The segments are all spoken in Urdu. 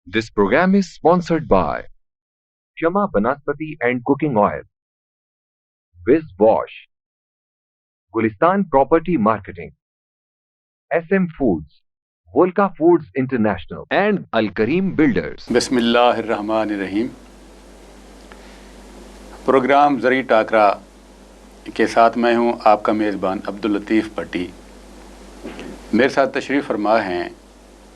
This program is sponsored by Shama Banaspati and Cooking Oil, Wiz Wash, Gulistan Property Marketing, SM Foods, Volca Foods International, and Al Kareem Builders. بسم اللہ الرحمن الرحیم. پروگرام زرعی ٹاکرا کے ساتھ میں ہوں آپ کا میزبان عبداللطیف بھٹی. میرے ساتھ تشریف فرما ہیں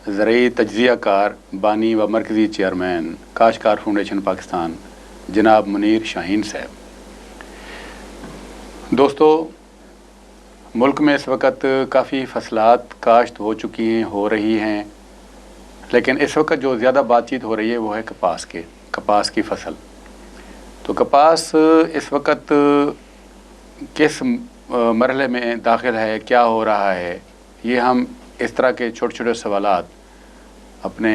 زرعی تجزیہ کار بانی و مرکزی چیئرمین کاشتکار فاؤنڈیشن پاکستان جناب منیر شاہین صاحب. دوستو، ملک میں اس وقت کافی فصلات کاشت ہو چکی ہیں، ہو رہی ہیں، لیکن اس وقت جو زیادہ بات چیت ہو رہی ہے وہ ہے کپاس کی فصل. تو کپاس اس وقت کس مرحلے میں داخل ہے، کیا ہو رہا ہے، یہ ہم اس طرح کے چھوٹے چھوٹے سوالات اپنے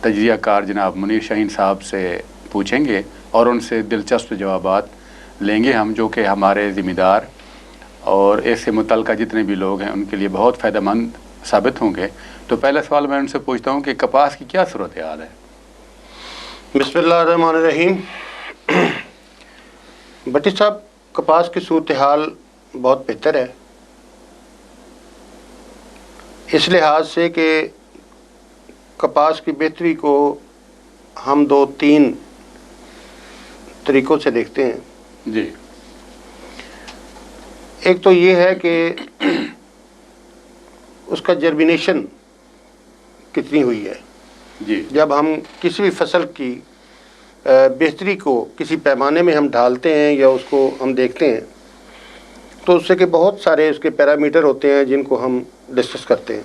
تجزیہ کار جناب منیر شاہین صاحب سے پوچھیں گے اور ان سے دلچسپ جوابات لیں گے ہم، جو کہ ہمارے ذمہ دار اور اس سے متعلقہ جتنے بھی لوگ ہیں ان کے لیے بہت فائدہ مند ثابت ہوں گے. تو پہلا سوال میں ان سے پوچھتا ہوں کہ کپاس کی کیا صورتحال ہے؟ بسم اللہ الرحمن الرحیم. بھٹی صاحب، کپاس کی صورتحال بہت بہتر ہے، اس لحاظ سے کہ کپاس کی بہتری کو ہم 2-3 طریقوں سے دیکھتے ہیں. جی. ایک تو یہ ہے کہ اس کا جرمینیشن کتنی ہوئی ہے. جی. جب ہم کسی بھی فصل کی بہتری کو کسی پیمانے میں ہم ڈھالتے ہیں یا اس کو ہم دیکھتے ہیں تو اس سے کہ بہت سارے اس کے پیرامیٹر ہوتے ہیں جن کو ہم ڈسکس کرتے ہیں.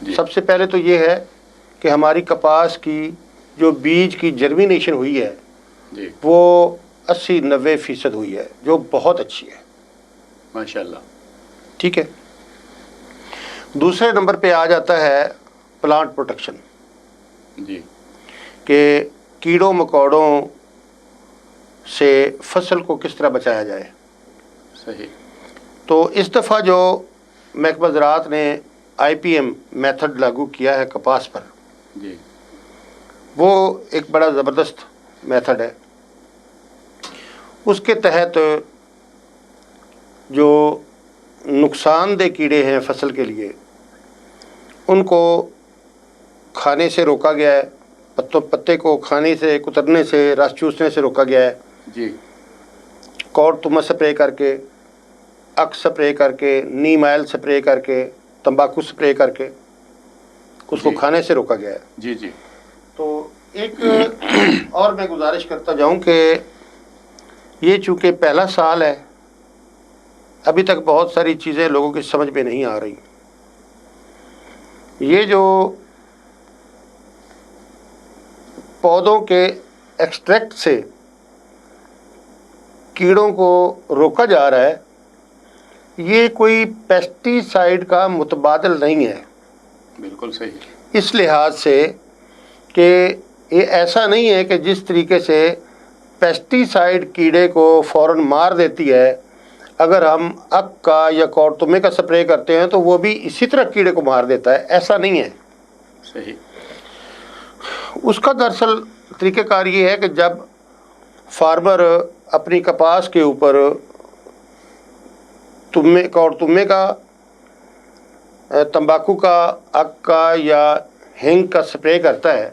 جی. سب سے پہلے تو یہ ہے کہ ہماری کپاس کی جو بیج کی جرمینیشن ہوئی ہے جی. وہ 80-90% ہوئی ہے، جو بہت اچھی ہے، ماشاءاللہ. ٹھیک ہے. دوسرے نمبر پہ آ جاتا ہے پلانٹ پروٹیکشن، جی. کہ کیڑوں مکوڑوں سے فصل کو کس طرح بچایا جائے. صحیح. تو اس دفعہ جو محکمہ زراعت نے IPM میتھڈ لاگو کیا ہے کپاس پر، جی. وہ ایک بڑا زبردست میتھڈ ہے. اس کے تحت جو نقصان دہ کیڑے ہیں فصل کے لیے ان کو کھانے سے روکا گیا ہے، پتے کو کھانے سے، کترنے سے، رس چوسنے سے روکا گیا ہے. جی. کوڑ تما سپرے کر کے، اک سپرے کر کے، نیم آئل سپرے کر کے، تمباکو سپرے کر کے اس کو جی. کھانے سے روکا گیا ہے. جی. جی. تو ایک اور میں گزارش کرتا جاؤں کہ یہ چونکہ پہلا سال ہے، ابھی تک بہت ساری چیزیں لوگوں کی سمجھ میں نہیں آ رہی. یہ جو پودوں کے ایکسٹریکٹ سے کیڑوں کو روکا جا رہا ہے، یہ کوئی پیسٹی سائیڈ کا متبادل نہیں ہے. بالکل صحیح. اس لحاظ سے کہ یہ ایسا نہیں ہے کہ جس طریقے سے پیسٹی سائیڈ کیڑے کو فوراً مار دیتی ہے، اگر ہم اک کا یا کورتمے کا سپرے کرتے ہیں تو وہ بھی اسی طرح کیڑے کو مار دیتا ہے. ایسا نہیں ہے. صحیح. اس کا دراصل طریقہ کار یہ ہے کہ جب فارمر اپنی کپاس کے اوپر کورتمے کا، تمباکو کا، اک کا یا ہینگ کا سپرے کرتا ہے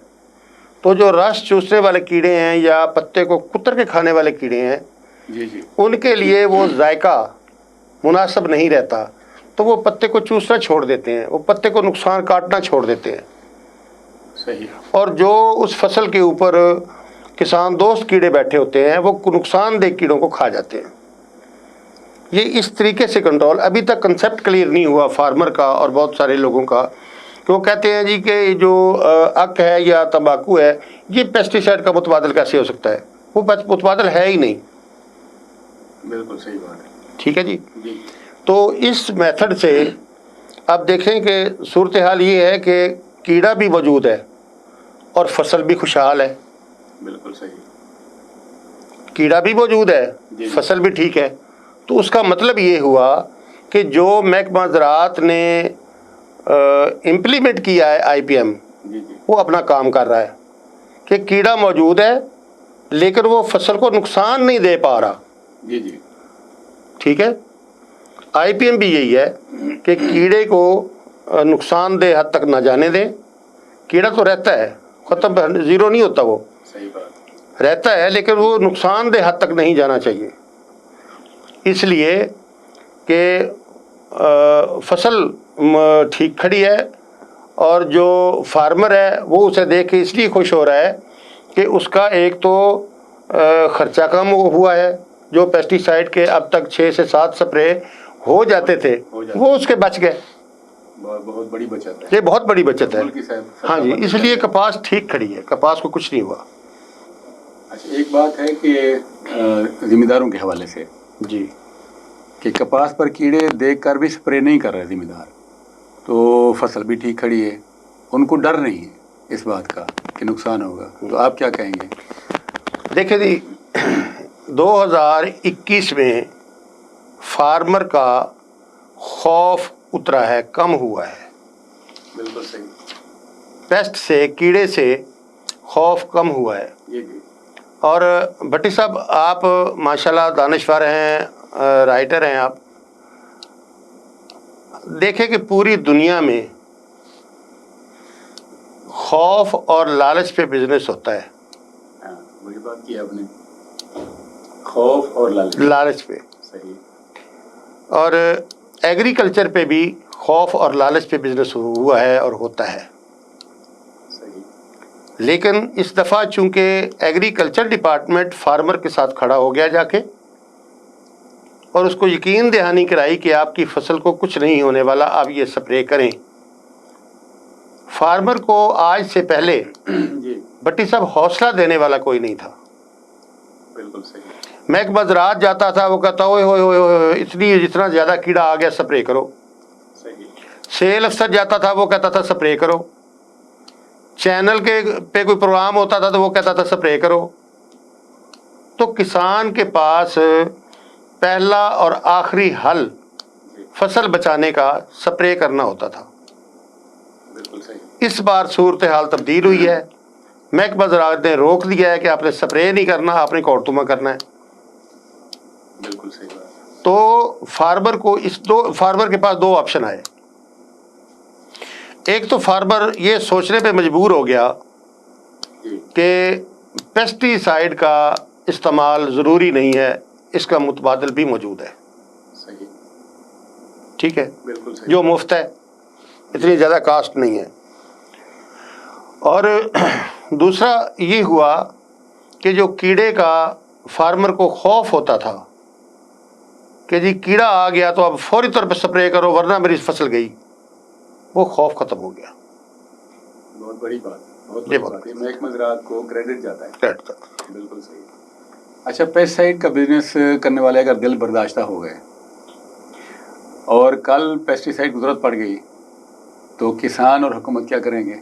تو جو رس چوسنے والے کیڑے ہیں یا پتے کو کتر کے کھانے والے کیڑے ہیں، جی. جی. ان کے لیے وہ ذائقہ مناسب نہیں رہتا، تو وہ پتے کو چوسنا چھوڑ دیتے ہیں، وہ پتے کو نقصان کاٹنا چھوڑ دیتے ہیں. صحیح. اور جو اس فصل کے اوپر کسان دوست کیڑے بیٹھے ہوتے ہیں وہ نقصان دہ کیڑوں کو کھا جاتے ہیں. یہ اس طریقے سے کنٹرول، ابھی تک کنسیپٹ کلیئر نہیں ہوا فارمر کا اور بہت سارے لوگوں کا، کہ وہ کہتے ہیں جی کہ جو اک ہے یا تمباکو ہے یہ پیسٹی سائڈ کا متبادل کیسے ہو سکتا ہے. وہ متبادل ہے ہی نہیں. بالکل صحیح بات ہے. ٹھیک ہے جی. جی. تو اس میتھڈ سے آپ دیکھیں کہ صورتحال یہ ہے کہ کیڑا بھی موجود ہے اور فصل بھی خوشحال ہے. بالکل صحیح. کیڑا بھی موجود ہے، جی. فصل بھی ٹھیک ہے. تو اس کا مطلب یہ ہوا کہ جو محکمہ زراعت نے امپلیمنٹ کیا ہے IPM، وہ اپنا کام کر رہا ہے کہ کیڑا موجود ہے لیکن وہ فصل کو نقصان نہیں دے پا رہا. جی جی ٹھیک ہے. آئی پی ایم بھی یہی ہے کہ کیڑے کو نقصان دہ حد تک نہ جانے دیں. کیڑا تو رہتا ہے, ختم زیرو نہیں ہوتا, وہ صحیح بات. رہتا ہے لیکن وہ نقصان دہ حد تک نہیں جانا چاہیے. اس لیے کہ فصل ٹھیک کھڑی ہے اور جو فارمر ہے وہ اسے دیکھ کے اس لیے خوش ہو رہا ہے کہ اس کا ایک تو خرچہ کم ہوا ہے. جو پیسٹی سائڈ کے اب تک 6 سے 7 سپرے ہو جاتے تھے وہ اس کے بچ گئے. بہت بڑی بچت ہے, یہ بہت بڑی بچت ہے. ہاں جی, اس لیے کپاس کپاس ٹھیک کھڑی ہے, کپاس کو کچھ نہیں ہوا. اچھا, ایک بات ہے کہ ذمہ داروں کے حوالے سے جی, کہ کپاس پر کیڑے دیکھ کر بھی سپرے نہیں کر رہے ذمہ دار, تو فصل بھی ٹھیک کھڑی ہے, ان کو ڈر نہیں ہے اس بات کا کہ نقصان ہوگا. تو آپ کیا کہیں گے؟ دیکھیں جی, 2021 میں فارمر کا خوف اترا ہے, کم ہوا ہے. بالکل صحیح. پیسٹ سے, کیڑے سے خوف کم ہوا ہے. جی. اور بھٹی صاحب آپ ماشاءاللہ دانشور ہیں, رائٹر ہیں آپ. دیکھیں کہ پوری دنیا میں خوف اور لالچ پہ بزنس ہوتا ہے. وہی بات کی آپ نے, خوف اور لالچ پہ. صحیح. اور ایگریکلچر پہ بھی خوف اور لالچ پہ بزنس ہوا ہے اور ہوتا ہے. لیکن اس دفعہ چونکہ ایگریکلچر ڈپارٹمنٹ فارمر کے ساتھ کھڑا ہو گیا جا کے, اور اس کو یقین دہانی کرائی کہ آپ کی فصل کو کچھ نہیں ہونے والا, آپ یہ سپرے کریں. فارمر کو آج سے پہلے بٹی صاحب حوصلہ دینے والا کوئی نہیں تھا. بالکل صحیح. محکمہ زراعت جاتا تھا, وہ کہتا ہوئے ہوئے اتنا زیادہ کیڑا آ گیا, سپرے کرو. سیل افسر جاتا تھا, وہ کہتا تھا سپرے کرو. چینل کے پہ کوئی پروگرام ہوتا تھا تو وہ کہتا تھا سپرے کرو. تو کسان کے پاس پہلا اور آخری حل فصل بچانے کا سپرے کرنا ہوتا تھا. اس بار صورتحال تبدیل ہوئی ہے. محکمہ زراعت نے روک دیا ہے کہ آپ نے سپرے نہیں کرنا, آپ نے کورتمہ کرنا ہے. بالکل صحیح بات. تو فارمر کے پاس 2 آپشن آئے. ایک تو فارمر یہ سوچنے پہ مجبور ہو گیا کہ پیسٹی سائیڈ کا استعمال ضروری نہیں ہے, اس کا متبادل بھی موجود ہے. صحیح. ٹھیک ہے, بالکل صحیح. جو مفت ہے, اتنی زیادہ کاسٹ نہیں ہے. اور دوسرا یہ ہوا کہ جو کیڑے کا فارمر کو خوف ہوتا تھا کہ جی کیڑا آ گیا تو اب فوری طور پہ سپرے کرو ورنہ میری فصل گئی, وہ خوف ختم ہو گیا. بہت بڑی بات, بہت بڑی بات. محکمہ زراعت کو کریڈٹ جاتا ہے. بالکل صحیح. اچھا, پیسٹ سائڈ کا بزنس کرنے والے اگر دل برداشتہ ہو گئے اور کل پیسٹی سائڈ کی ضرورت پڑ گئی تو کسان اور حکومت کیا کریں گے؟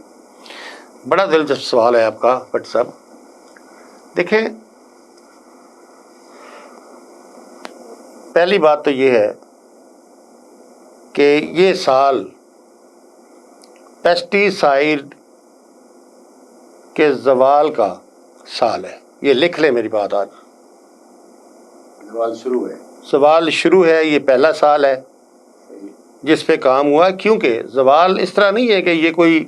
بڑا دلچسپ سوال ہے آپ کا بٹ صاحب. دیکھیں, پہلی بات تو یہ ہے کہ یہ سال پیسٹی سائیڈ کے زوال کا سال ہے. یہ لکھ لیں میری بات, آج زوال شروع ہے. یہ پہلا سال ہے جس پہ کام ہوا, کیونکہ زوال اس طرح نہیں ہے کہ یہ کوئی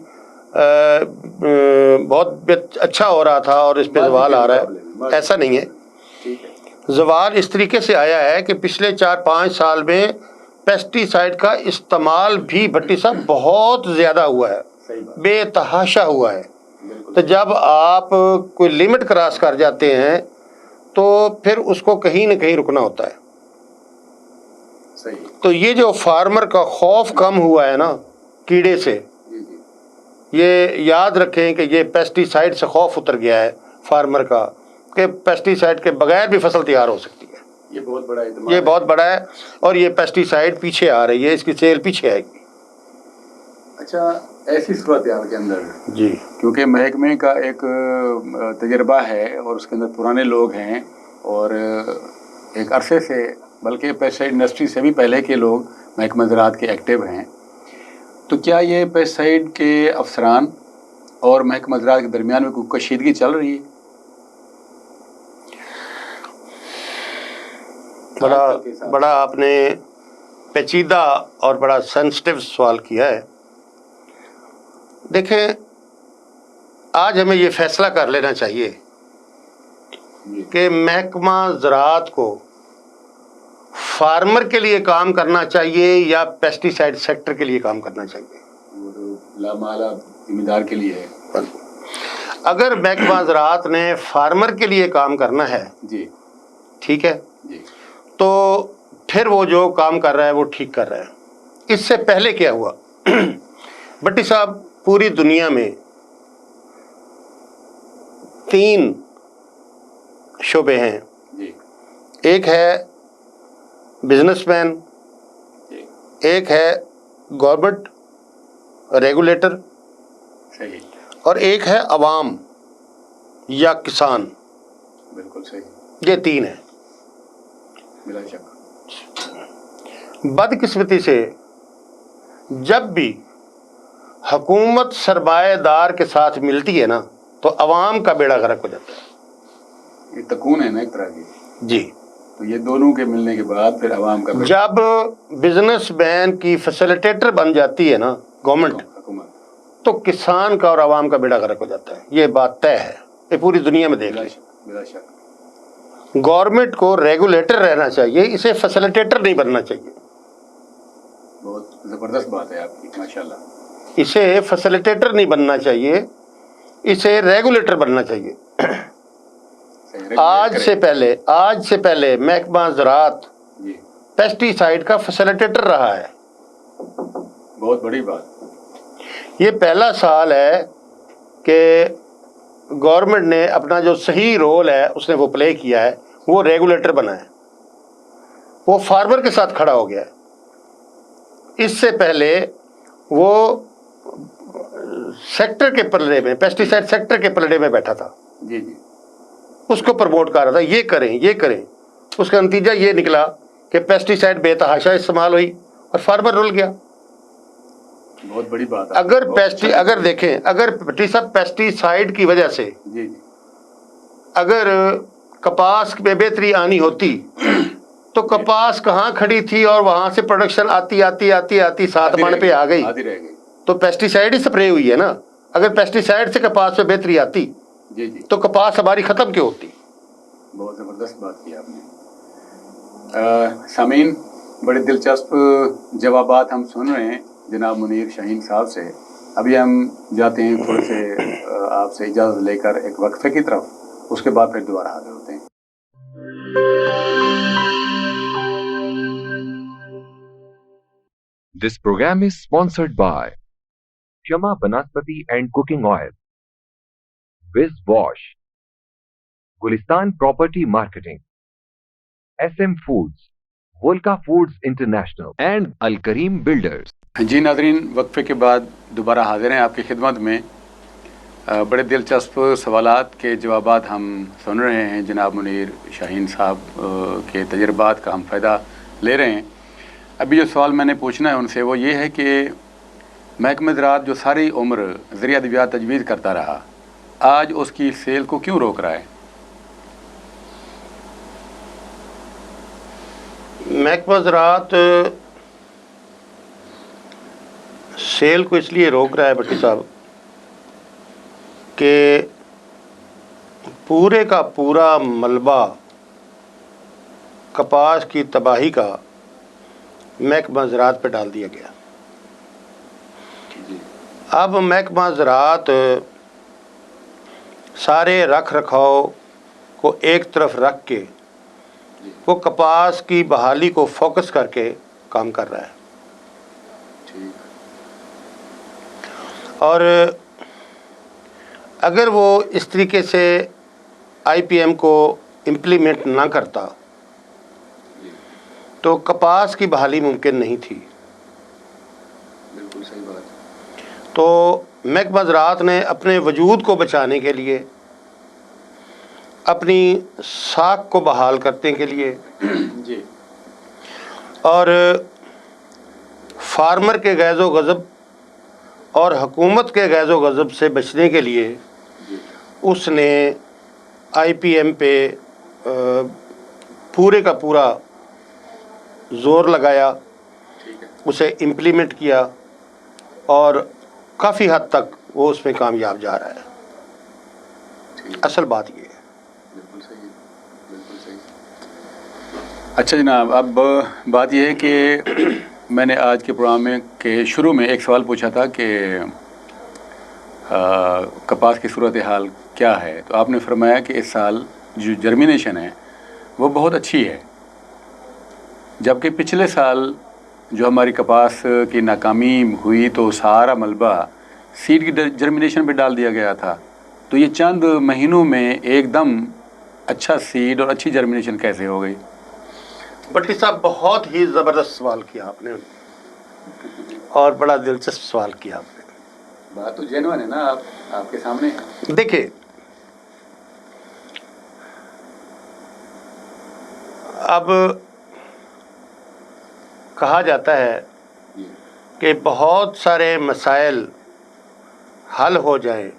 بہت اچھا ہو رہا تھا اور اس پہ زوال آ رہا ہے, ایسا نہیں ہے. زوال اس طریقے سے آیا ہے کہ پچھلے 4-5 سال میں پیسٹی سائیڈ کا استعمال بھی بھٹی صاحب بہت زیادہ ہوا ہے, بے تحاشا ہوا ہے. تو جب آپ کوئی لمٹ کراس کر جاتے ہیں تو پھر اس کو کہیں نہ کہیں رکنا ہوتا ہے. تو یہ جو فارمر کا خوف کم ہوا ہے نا کیڑے سے, یہ یاد رکھیں کہ یہ پیسٹی سائیڈ سے خوف اتر گیا ہے فارمر کا کہ پیسٹی سائیڈ کے بغیر بھی فصل تیار ہو سکتی ہے. یہ بہت بڑا ہے اور یہ پیسٹی سائیڈ پیچھے آ رہی ہے, اس کی سیل پیچھے آئے گی. اچھا, ایسی صورتحال کے اندر جی, کیونکہ محکمے کا ایک تجربہ ہے اور اس کے اندر پرانے لوگ ہیں اور ایک عرصے سے, بلکہ پیسٹسائڈ انڈسٹری سے بھی پہلے کے لوگ محکمہ زراعت کے ایکٹیو ہیں, تو کیا یہ پیسٹسائڈ کے افسران اور محکمہ زراعت کے درمیان میں کوئی کشیدگی چل رہی ہے؟ بڑا آپ نے پیچیدہ اور بڑا سینسٹیو سوال کیا ہے. دیکھیں، آج ہمیں یہ فیصلہ کر لینا چاہیے کہ محکمہ زراعت کو فارمر کے لیے کام کرنا چاہیے یا پیسٹی سائڈ سیکٹر کے لیے کام کرنا چاہیے. لامالا ذمہ دار کے لیے ہے. اگر محکمہ زراعت نے فارمر کے لیے کام کرنا ہے جی ٹھیک ہے جی تو پھر وہ جو کام کر رہا ہے وہ ٹھیک کر رہا ہے. اس سے پہلے کیا ہوا؟ بٹی صاحب، پوری دنیا میں 3 شعبے ہیں. جی ایک ہے بزنس مین، جی ایک ہے گورنمنٹ ریگولیٹر، صحیح. اور ایک ہے عوام یا کسان. بالکل صحیح. یہ 3 ہیں. بلا شک. بدقسمتی سے جب بھی حکومت سرمایہ دار کے ساتھ ملتی ہے نا تو عوام کا بیڑا غرق ہو جاتا ہے. یہ تکون ہے نا ایک طرح کی. جی. تو یہ دونوں کے ملنے کے بعد پھر عوام کا جب بزنس مین کی فیسیلیٹیٹر بن جاتی ہے نا گورنمنٹ، حکومت، تو کسان کا اور عوام کا بیڑا غرق ہو جاتا ہے. یہ بات طے ہے، یہ پوری دنیا میں دیکھ لیں. بلا شک. گورنمنٹ کو ریگولیٹر رہنا چاہیے، اسے فیسیلیٹیٹر نہیں بننا چاہیے. بہت زبردست بات ہے آپ کی، ماشاءاللہ. اسے فیسیلیٹیٹر نہیں بننا چاہیے، اسے ریگولیٹر بننا چاہیے. آج سے پہلے محکمہ زراعت جی پیسٹی سائیڈ کا فیسیلیٹیٹر رہا ہے. بہت بڑی بات. یہ پہلا سال ہے کہ گورنمنٹ نے اپنا جو صحیح رول ہے اس نے وہ پلے کیا ہے، وہ ریگولیٹر بنا ہے، وہ فارمر کے ساتھ کھڑا ہو گیا ہے. اس سے پہلے وہ سیکٹر کے پلڑے میں، پیسٹی سائیڈ سیکٹر کے پلڑے میں بیٹھا تھا. جی جی. اس کو پروموٹ کر رہا تھا، یہ کریں یہ کریں. اس کا نتیجہ یہ نکلا کہ پیسٹی سائیڈ بے تحاشا استعمال ہوئی اور فارمر رول گیا. بہت بڑی بات. اگر دیکھیں، اگر پیسٹی سائیڈ کی وجہ سے جی جی اگر کپاس میں بہتری آنی ہوتی تو کپاس کہاں کھڑی تھی اور وہاں سے پروڈکشن آتی 7 من پہ آ گئی. تو پیسٹی سائیڈ ہی سپرے ہوئی ہے نا. اگر پیسٹی سائیڈ سے کپاس میں بہتری آتی جی جی تو کپاس ہماری ختم کیوں ہوتی. بہت زبردست بات کی آپ نے. سامعین، بڑے دلچسپ جوابات ہم سن رہے ہیں جناب منیر شاہین صاحب سے. ابھی ہم جاتے ہیں تھوڑے سے آپ سے اجازت لے کر ایک وقفے کی طرف، اس کے بعد پھر دوبارہ حاضر ہوتے ہیں. This program is sponsored by Shama Banaspati and Cooking Oil, Viz Wash, Gulistan Property Marketing, SM Foods, Volca Foods International, and Al Kareem Builders. جی ناظرین، وقفے کے بعد دوبارہ حاضر ہیں آپ کی خدمت میں. بڑے دلچسپ سوالات کے جوابات ہم سن رہے ہیں. جناب منیر شاہین صاحب کے تجربات کا ہم فائدہ لے رہے ہیں. ابھی جو سوال میں نے پوچھنا ہے ان سے وہ یہ ہے کہ محکمہ زراعت جو ساری عمر زرعی ادویات تجویز کرتا رہا، آج اس کی سیل کو کیوں روک رہا ہے؟ محکمہ زراعت سیل کو اس لیے روک رہا ہے بھٹی صاحب کہ پورے کا پورا ملبہ کپاس کی تباہی کا محکمہ زراعت پہ ڈال دیا گیا. اب محکمہ زراعت سارے رکھ رکھاؤ کو ایک طرف رکھ کے وہ کپاس کی بحالی کو فوکس کر کے کام کر رہا ہے. اور اگر وہ اس طریقے سے آئی پی ایم کو امپلیمنٹ نہ کرتا تو کپاس کی بحالی ممکن نہیں تھی. بالکل صحیح بات. تو محکمہ زراعت نے اپنے وجود کو بچانے کے لیے، اپنی ساکھ کو بحال کرنے کے لیے جی اور فارمر کے غیظ و غضب اور حکومت کے غیظ و غضب سے بچنے کے لیے اس نے IPM پہ پورے کا پورا زور لگایا، اسے امپلیمنٹ کیا اور کافی حد تک وہ اس میں کامیاب جا رہا ہے۔ اصل بات یہ ہے۔ بالکل صحیح، بالکل صحیح۔ اچھا جناب، اب بات یہ ہے کہ میں نے آج کے پروگرام میں کے شروع میں ایک سوال پوچھا تھا کہ کپاس کی صورتحال کیا ہے، تو آپ نے فرمایا کہ اس سال جو جرمینیشن ہے وہ بہت اچھی ہے، جبکہ پچھلے سال جو ہماری کپاس کی ناکامی ہوئی تو سارا ملبہ سیڈ کی جرمینیشن پہ ڈال دیا گیا تھا، تو یہ چند مہینوں میں ایک دم اچھا سیڈ اور اچھی جرمینیشن کیسے ہو گئی؟ بٹی صاحب بہت ہی زبردست سوال کیا آپ نے، اور بڑا دلچسپ سوال کیا آپ نے۔ بات تو جینوئن ہے نا، آپ کے سامنے۔ دیکھیں، اب کہا جاتا ہے کہ بہت سارے مسائل حل ہو جائیں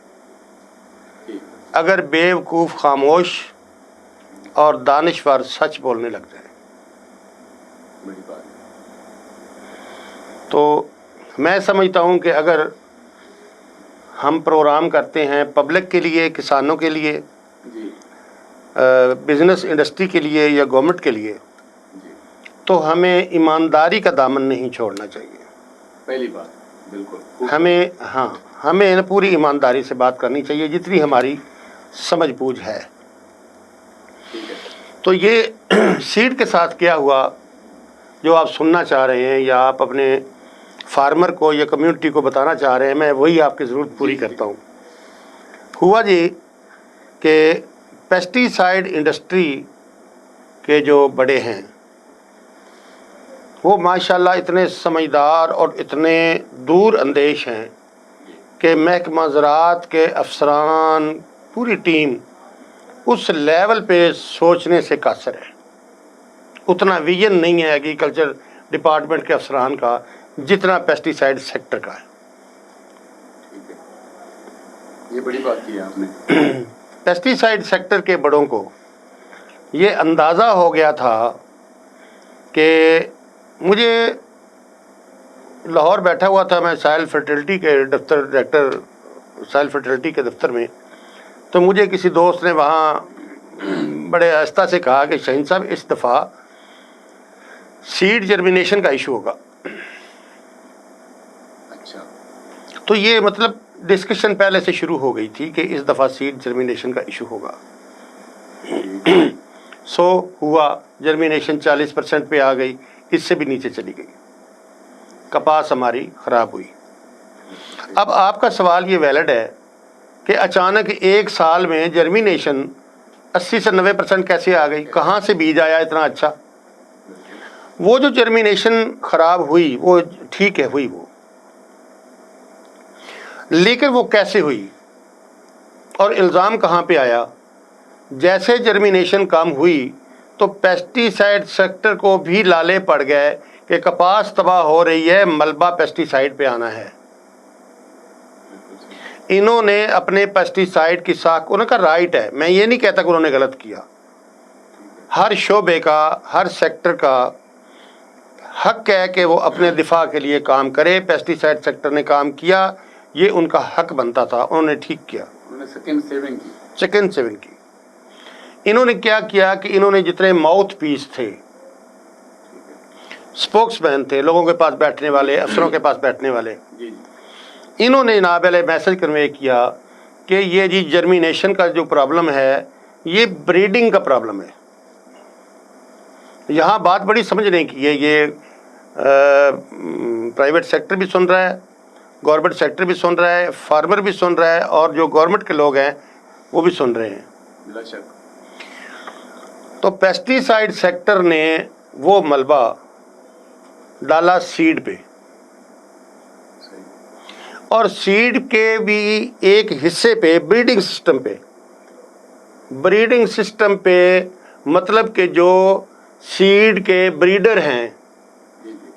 اگر بیوقوف خاموش اور دانشور سچ بولنے لگ جائیں۔ بڑی بات۔ تو میں سمجھتا ہوں کہ اگر ہم پروگرام کرتے ہیں پبلک کے لیے، کسانوں کے لیے، بزنس انڈسٹری کے لیے یا گورنمنٹ کے لیے، تو ہمیں ایمانداری کا دامن نہیں چھوڑنا چاہیے۔ پہلی بات بالکل ہمیں پوری ایمانداری سے بات کرنی چاہیے جتنی ہماری سمجھ بوجھ ہے۔ تو یہ سیڈ کے ساتھ کیا ہوا جو آپ سننا چاہ رہے ہیں یا آپ اپنے فارمر کو یا کمیونٹی کو بتانا چاہ رہے ہیں، میں وہی آپ کی ضرورت پوری کرتا ہوں۔ ہوا جی کہ پیسٹی سائیڈ انڈسٹری کے جو بڑے ہیں وہ ماشاءاللہ اتنے سمجھدار اور اتنے دور اندیش ہیں کہ محکمہ زراعت کے افسران، پوری ٹیم اس لیول پہ سوچنے سے قاصر ہے۔ اتنا ویژن نہیں ہے ایگریکلچر ڈپارٹمنٹ کے افسران کا جتنا پیسٹی سائیڈ سیکٹر کا ہے۔ یہ بڑی بات کی ہے آپ نے۔ پیسٹی سائیڈ سیکٹر کے بڑوں کو یہ اندازہ ہو گیا تھا کہ مجھے لاہور بیٹھا ہوا تھا میں سائل فرٹیلٹی کے دفتر، ڈائریکٹر سائل فرٹیلٹی کے دفتر میں، تو مجھے کسی دوست نے وہاں بڑے آہستہ سے کہا کہ شاہین صاحب اس دفعہ سیڈ جرمینیشن کا ایشو ہوگا۔ اچھا، تو یہ مطلب ڈسکشن پہلے سے شروع ہو گئی تھی کہ اس دفعہ سیڈ جرمینیشن کا ایشو ہوگا۔ سو ہوا، جرمینیشن 40% پہ آ گئی، اس سے بھی نیچے چلی گئی، کپاس ہماری خراب ہوئی۔ اب آپ کا سوال یہ ویلڈ ہے کہ اچانک ایک سال میں جرمینیشن 80 سے 90% کیسے آ گئی، کہاں سے بیج آیا اتنا اچھا؟ وہ جو جرمینیشن خراب ہوئی وہ ٹھیک ہے، ہوئی وہ، لیکن وہ کیسے ہوئی اور الزام کہاں پہ آیا؟ جیسے جرمینیشن کم ہوئی تو پیسٹی سائیڈ سیکٹر کو بھی لالے پڑ گئے کہ کپاس تباہ ہو رہی ہے، ملبہ پیسٹی سائیڈ پہ آنا ہے۔ انہوں نے اپنے پیسٹی سائیڈ کی ساکھ، ان کا رائٹ ہے، میں یہ نہیں کہتا کہ انہوں نے غلط کیا، ہر شعبے کا، ہر سیکٹر کا حق ہے کہ وہ اپنے دفاع کے لیے کام کرے۔ پیسٹی سائیڈ سیکٹر نے کام کیا، یہ ان کا حق بنتا تھا، انہوں نے ٹھیک کیا، انہوں نے سیکنڈ سیونگ کی۔ انہوں نے کیا کیا کہ انہوں نے جتنے ماؤتھ پیس تھے، اسپوکس مین تھے، لوگوں کے پاس بیٹھنے والے، افسروں کے پاس بیٹھنے والے، انہوں نے جناب علیہ میسج کنوے کیا کہ یہ جی جرمینیشن کا جو پرابلم ہے یہ بریڈنگ کا پرابلم ہے۔ یہاں بات بڑی سمجھنے کی ہے، یہ پرائیویٹ سیکٹر بھی سن رہا ہے، گورنمنٹ سیکٹر بھی سن رہا ہے، فارمر بھی سن رہا ہے، اور جو گورنمنٹ کے لوگ ہیں وہ بھی سن رہے ہیں۔ بلا شک۔ تو پیسٹی سائیڈ سیکٹر نے وہ ملبہ ڈالا سیڈ پہ، اور سیڈ کے بھی ایک حصے پہ بریڈنگ سسٹم پہ مطلب کہ جو سیڈ کے بریڈر ہیں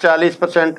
40%,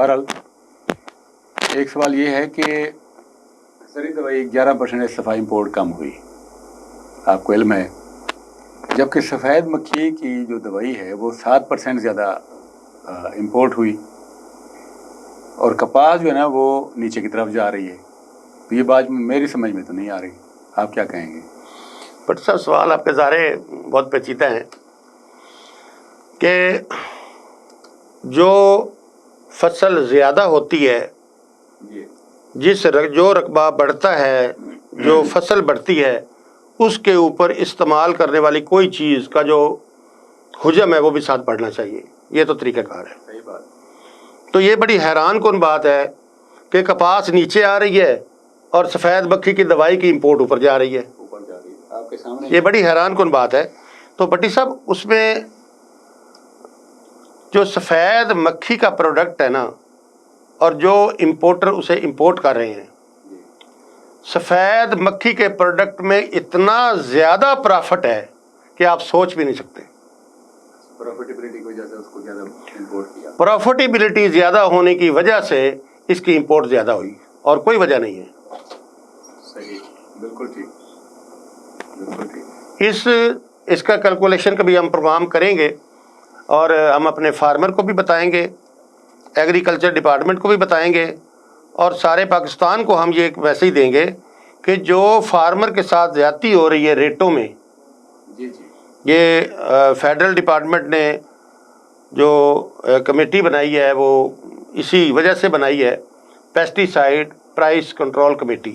بہرحال ایک سوال یہ ہے کہ سری دوائی 11% صفائی امپورٹ کم ہوئی، آپ کو علم ہے، جبکہ سفید مکھی کی جو دوائی ہے وہ 7% زیادہ امپورٹ ہوئی، اور کپاس جو ہے نا وہ نیچے کی طرف جا رہی ہے. تو یہ بات میری سمجھ میں تو نہیں آ رہی، آپ کیا کہیں گے؟ بٹ سر سوال آپ کے ظاہر بہت پیچیدہ ہیں کہ جو فصل زیادہ ہوتی ہے، جو رقبہ بڑھتا ہے، جو فصل بڑھتی ہے، اس کے اوپر استعمال کرنے والی کوئی چیز کا جو حجم ہے وہ بھی ساتھ بڑھنا چاہیے. یہ تو طریقہ کار ہے. صحیح بات. تو یہ بڑی حیران کن بات ہے کہ کپاس نیچے آ رہی ہے اور سفید مکھی کی دوائی کی امپورٹ اوپر جا رہی ہے. آپ کے سامنے یہ بڑی حیران کن بات ہے. تو بٹی صاحب اس میں جو سفید مکھی کا پروڈکٹ ہے نا، اور جو امپورٹر اسے امپورٹ کر رہے ہیں، سفید مکھی کے پروڈکٹ میں اتنا زیادہ پرافٹ ہے کہ آپ سوچ بھی نہیں سکتے. پروفیٹیبلٹی کی وجہ سے اس کو زیادہ امپورٹ کیا. پروفیٹیبلٹی زیادہ ہونے کی وجہ سے اس کی امپورٹ زیادہ ہوئی، اور کوئی وجہ نہیں ہے. صحیح، بالکل ٹھیک، بالکل ٹھیک. اس کا کیلکولیشن کا بھی ہم پروگرام کریں گے، اور ہم اپنے فارمر کو بھی بتائیں گے، ایگریکلچر ڈپارٹمنٹ کو بھی بتائیں گے، اور سارے پاکستان کو ہم یہ ایک میسیج دیں گے کہ جو فارمر کے ساتھ زیادتی ہو رہی ہے ریٹوں میں، یہ فیڈرل ڈپارٹمنٹ نے جو کمیٹی بنائی ہے وہ اسی وجہ سے بنائی ہے، پیسٹی سائڈ پرائس کنٹرول کمیٹی.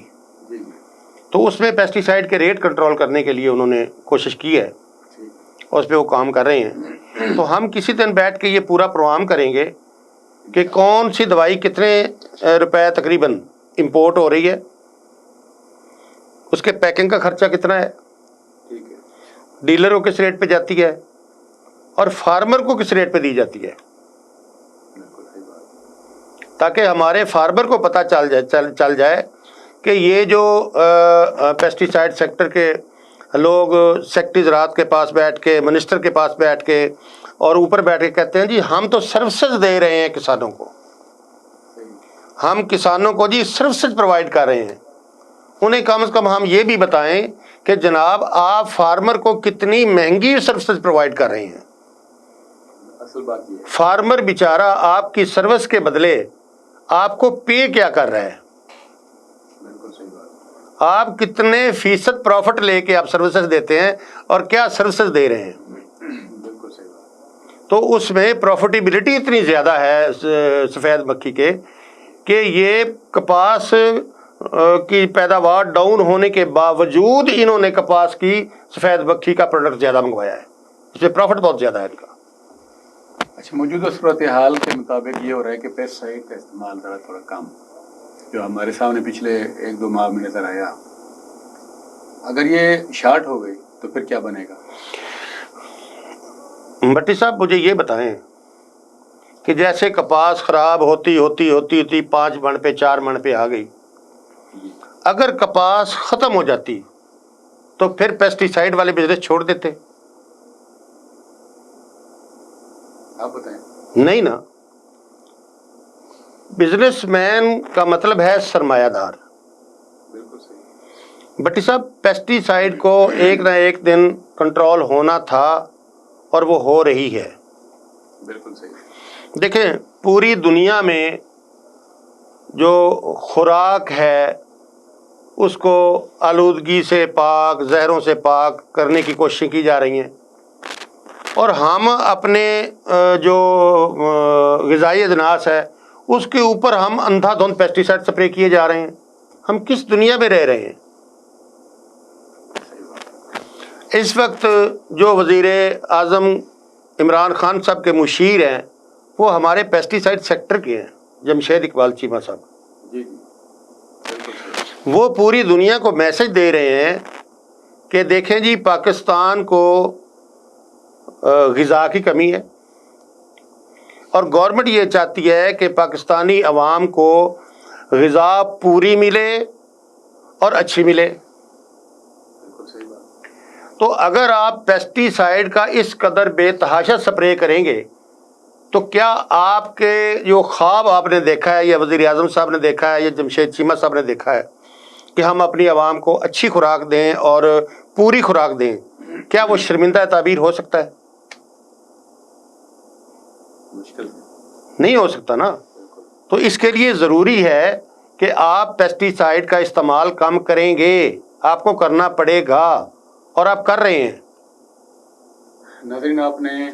تو اس میں پیسٹی سائڈ کے ریٹ کنٹرول کرنے کے لیے انہوں نے کوشش کی ہے، اور اس پہ وہ کام کر رہے ہیں. تو ہم کسی دن بیٹھ کے یہ پورا پروگرام کریں گے کہ کون سی دوائی کتنے روپے تقریباً امپورٹ ہو رہی ہے، اس کے پیکنگ کا خرچہ کتنا ہے، ڈیلر کو کس ریٹ پہ جاتی ہے، اور فارمر کو کس ریٹ پہ دی جاتی ہے، تاکہ ہمارے فارمر کو پتہ چل جائے کہ یہ جو پیسٹی سائڈ سیکٹر کے لوگ سیکٹری زراعت کے پاس بیٹھ کے، منسٹر کے پاس بیٹھ کے، اور اوپر بیٹھ کے کہتے ہیں جی ہم تو سروسز دے رہے ہیں کسانوں کو، ہم کسانوں کو جی سروسز پرووائڈ کر رہے ہیں. انہیں کم از کم ہم یہ بھی بتائیں کہ جناب آپ فارمر کو کتنی مہنگی سروسز پرووائڈ کر رہے ہیں. اصل بات یہ ہے فارمر بیچارہ آپ کی سروس کے بدلے آپ کو پے کیا کر رہا ہے، آپ کتنے فیصد پروفٹ لے کے آپ سروسز دیتے ہیں اور کیا سروسز دے رہے ہیں. تو اس میں پروفیٹیبلٹی اتنی زیادہ ہے سفید مکھی کے کہ یہ کپاس کی پیداوار ڈاؤن ہونے کے باوجود انہوں نے کپاس کی سفید مکھی کا پروڈکٹ زیادہ منگوایا ہے. اس میں پروفٹ بہت زیادہ ہے ان کا. اچھا، موجودہ صورتحال کے مطابق یہ ہو رہا ہے کہ پیسٹ سائڈ کا استعمال تھوڑا کم، جو ہمارے سامنے پچھلے 1-2 ماہ میں نظر آیا. اگر یہ شارٹ ہو گئی تو پھر کیا بنے گا؟ بھٹی صاحب مجھے یہ بتائیں کہ جیسے کپاس خراب ہوتی 5 من پہ 4 من پہ آ گئی، اگر کپاس ختم ہو جاتی تو پھر پیسٹی سائڈ والے بزنس چھوڑ دیتے؟ آپ بتائیں. نہیں نا. بزنس مین کا مطلب ہے سرمایہ دار. بالکل صحیح. بٹی صاحب پیسٹی سائڈ کو ایک نہ ایک دن کنٹرول ہونا تھا، اور وہ ہو رہی ہے. بالکل صحیح. دیکھیں پوری دنیا میں جو خوراک ہے اس کو آلودگی سے پاک، زہروں سے پاک کرنے کی کوششیں کی جا رہی ہیں، اور ہم اپنے جو غذائی اجناس ہے اس کے اوپر ہم اندھا دھند پیسٹی سائڈ سپرے کیے جا رہے ہیں. ہم کس دنیا میں رہ رہے ہیں؟ اس وقت جو وزیر اعظم عمران خان صاحب کے مشیر ہیں وہ ہمارے پیسٹی سائڈ سیکٹر کے ہیں، جمشید اقبال چیمہ صاحب. وہ پوری دنیا کو میسج دے رہے ہیں کہ دیکھیں جی پاکستان کو غذا کی کمی ہے، اور گورنمنٹ یہ چاہتی ہے کہ پاکستانی عوام کو غذا پوری ملے اور اچھی ملے. تو اگر آپ پیسٹی سائڈ کا اس قدر بے تحاشا سپرے کریں گے تو کیا آپ کے جو خواب آپ نے دیکھا ہے یا وزیر اعظم صاحب نے دیکھا ہے یا جمشید چیمہ صاحب نے دیکھا ہے کہ ہم اپنی عوام کو اچھی خوراک دیں اور پوری خوراک دیں، کیا وہ شرمندہ تعبیر ہو سکتا ہے؟ مشکل نہیں ہو سکتا نا. تو اس کے لیے ضروری ہے کہ آپ پیسٹی سائڈ کا استعمال کم کریں گے، آپ کو کرنا پڑے گا اور آپ کر رہے ہیں. ناظرین، آپ نے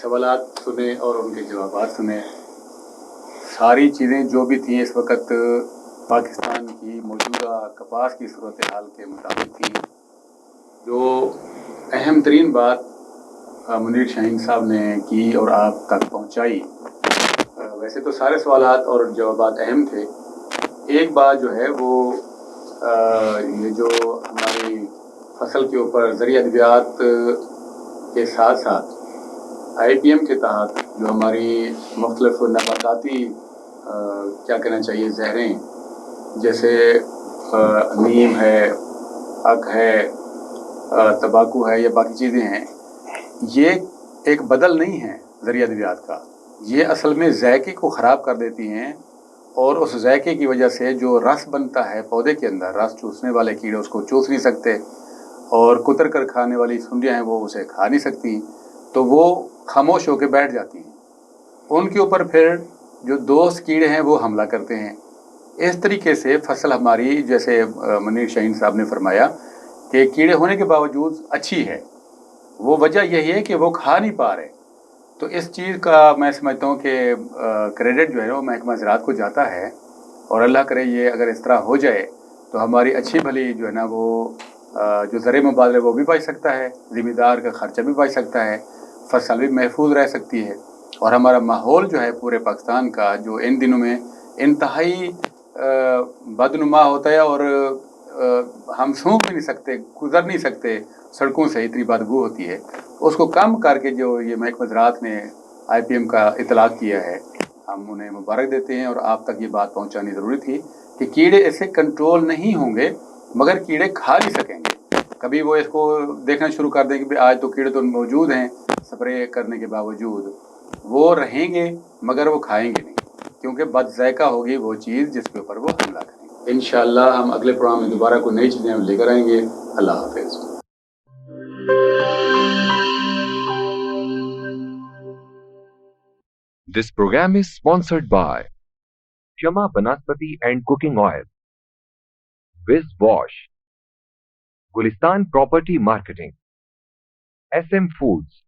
سوالات سنے اور ان کے جوابات سنے. ساری چیزیں جو بھی تھیں اس وقت پاکستان کی موجودہ کپاس کی صورتحال کے مطابق تھیں. جو اہم ترین بات منیر شاہین صاحب نے کی اور آپ تک پہنچائی، ویسے تو سارے سوالات اور جوابات اہم تھے. ایک بات جو ہے وہ یہ جو ہماری فصل کے اوپر زرعی ادویات کے ساتھ ساتھ آئی پی ایم کے تحت جو ہماری مختلف نباتاتی کیا کہنا چاہیے زہریں، جیسے نیم ہے، اک ہے، تمباکو ہے یا باقی چیزیں ہیں، یہ ایک بدل نہیں ہے زرعی ادویات کا. یہ اصل میں ذائقے کو خراب کر دیتی ہیں، اور اس ذائقے کی وجہ سے جو رس بنتا ہے پودے کے اندر، رس چوسنے والے کیڑے اس کو چوس نہیں سکتے، اور کتر کر کھانے والی سنڈیاں ہیں وہ اسے کھا نہیں سکتی، تو وہ خاموش ہو کے بیٹھ جاتی ہیں. ان کے اوپر پھر جو دوست کیڑے ہیں وہ حملہ کرتے ہیں. اس طریقے سے فصل ہماری، جیسے منیر شاہین صاحب نے فرمایا کہ کیڑے ہونے کے باوجود اچھی ہے. وہ وجہ یہی ہے کہ وہ کھا نہیں پا رہے. تو اس چیز کا میں سمجھتا ہوں کہ کریڈٹ جو ہے وہ محکمہ زراعت کو جاتا ہے، اور اللہ کرے یہ اگر اس طرح ہو جائے تو ہماری اچھی بھلی جو ہے نا وہ جو زرعی مبادلہ وہ بھی بچ سکتا ہے، ذمہ دار کا خرچہ بھی بچ سکتا ہے، فصل بھی محفوظ رہ سکتی ہے، اور ہمارا ماحول جو ہے پورے پاکستان کا جو ان دنوں میں انتہائی بدنما ہوتا ہے، اور ہم سونکھ بھی نہیں سکتے، گزر نہیں سکتے سڑکوں سے، اتنی بدبو ہوتی ہے. اس کو کم کر کے جو یہ محکمہ زراعت نے آئی پی ایم کا اطلاق کیا ہے، ہم انہیں مبارک دیتے ہیں. اور آپ تک یہ بات پہنچانی ضروری تھی کہ کیڑے ایسے کنٹرول نہیں ہوں گے مگر کیڑے کھا نہیں سکیں گے. کبھی وہ اس کو دیکھنا شروع کر دیں کہ آج تو کیڑے تو موجود ہیں، سپرے کرنے کے باوجود وہ رہیں گے مگر وہ کھائیں گے نہیں، کیونکہ بد ذائقہ ہوگی وہ چیز جس کے اوپر وہ حملہ کریں گے. انشاءاللہ ہم اگلے پروگرام میں دوبارہ کوئی نئی چیزیں لے کر آئیں گے. اللہ حافظ. This program is sponsored by Shama Banaspati and Cooking Oil, Viz Wash, Gulistan Property Marketing, SM Foods,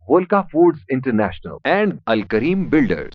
Volca Foods International, and Al Kareem Builders.